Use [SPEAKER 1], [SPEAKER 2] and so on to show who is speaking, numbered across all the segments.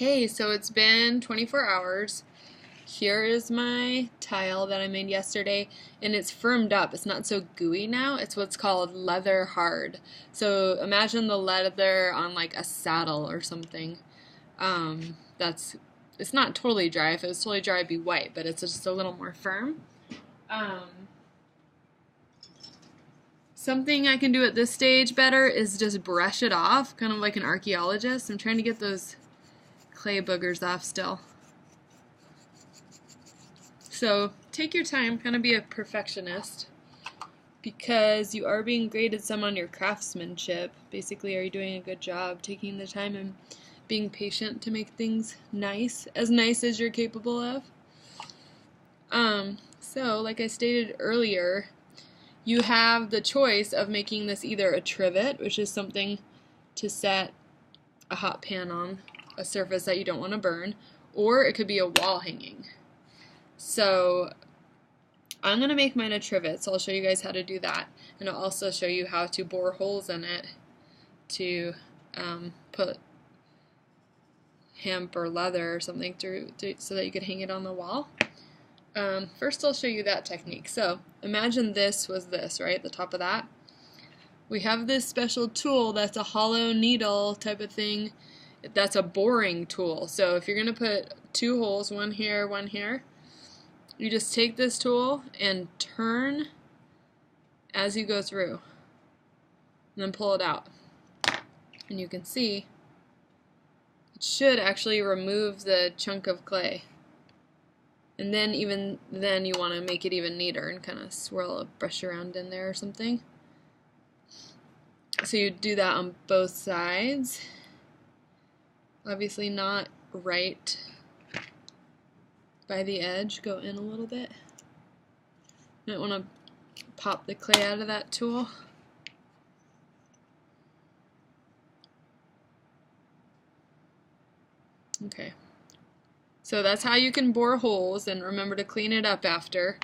[SPEAKER 1] Hey, so it's been 24 hours. Here is my tile that I made yesterday, and it's firmed up. It's not so gooey now. It's what's called leather hard. So imagine the leather on like a saddle or something. That's it's not totally dry. If it was totally dry, it'd be white, but it's just a little more firm. Um, Something I can do at this stage better is just brush it off, kind of like an archaeologist. I'm trying to get those clay boogers off still. So take your time, kind of be a perfectionist, because you are being graded some on your craftsmanship. Basically, are you doing a good job taking the time and being patient to make things nice as you're capable of? So like I stated earlier, you have the choice of making this either a trivet, which is something to set a hot pan on, a surface that you don't want to burn, or it could be a wall hanging. So I'm going to make mine a trivet, so I'll show you guys how to do that. And I'll also show you how to bore holes in it to put hemp or leather or something through so that you could hang it on the wall. First I'll show you that technique. So imagine this was this, right, the top of that. We have this special tool that's a hollow needle type of thing. That's a boring tool. So if you're going to put two holes, one here, you just take this tool and turn as you go through, and then pull it out. And you can see it should actually remove the chunk of clay. And then even then you want to make it even neater and kind of swirl a brush around in there or something. So you do that on both sides. Obviously not right by the edge, go in a little bit. You might want to pop the clay out of that tool. Okay, so that's how you can bore holes, and remember to clean it up after.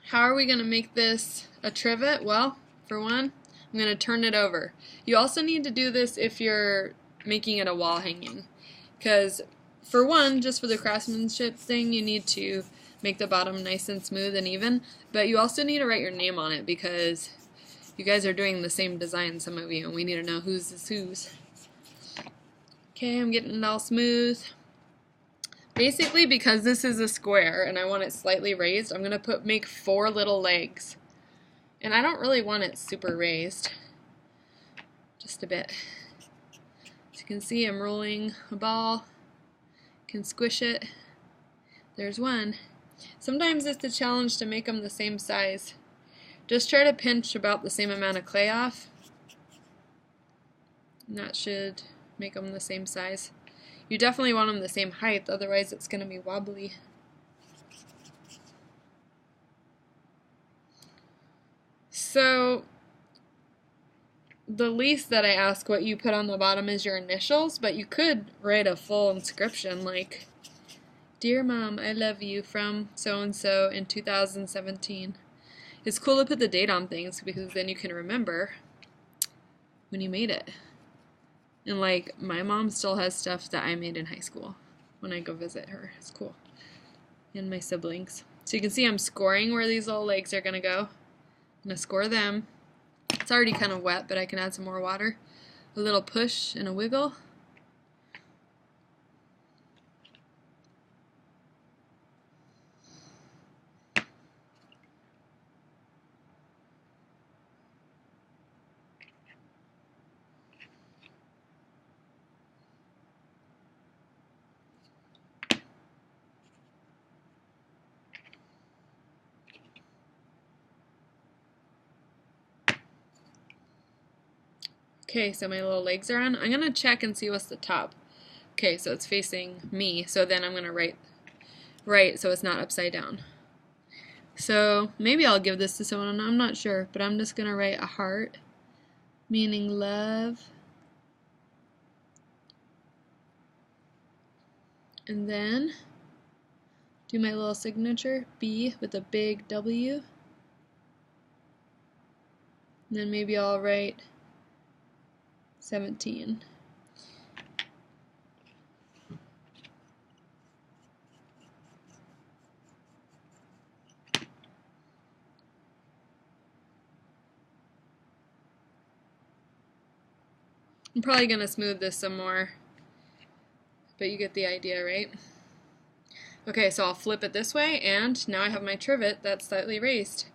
[SPEAKER 1] How are we going to make this a trivet? Well, for one, I'm going to turn it over. You also need to do this if you're making it a wall hanging, because for one, just for the craftsmanship thing, you need to make the bottom nice and smooth and even, but you also need to write your name on it because you guys are doing the same design, some of you, and we need to know whose is whose. Okay, I'm getting it all smooth. Basically, because this is a square and I want it slightly raised, I'm going to make 4 little legs. And I don't really want it super raised, just a bit. As you can see, I'm rolling a ball, can squish it. There's one. Sometimes it's a challenge to make them the same size. Just try to pinch about the same amount of clay off, and that should make them the same size. You definitely want them the same height, otherwise it's going to be wobbly. So the least that I ask what you put on the bottom is your initials, but you could write a full inscription like, "Dear Mom, I love you from so-and-so in 2017. It's cool to put the date on things because then you can remember when you made it. And like, my mom still has stuff that I made in high school when I go visit her. It's cool. And my siblings. So you can see I'm scoring where these little legs are going to go. I'm going to score them. It's already kind of wet, but I can add some more water. A little push and a wiggle. Okay, so my little legs are on. I'm going to check and see what's the top. Okay, so it's facing me, so then I'm going to write so it's not upside down. So maybe I'll give this to someone, I'm not sure, but I'm just going to write a heart, meaning love. And then do my little signature, B with a big W. And then maybe I'll write 17. I'm probably going to smooth this some more, but you get the idea, right? Okay, so I'll flip it this way, and now I have my trivet that's slightly raised.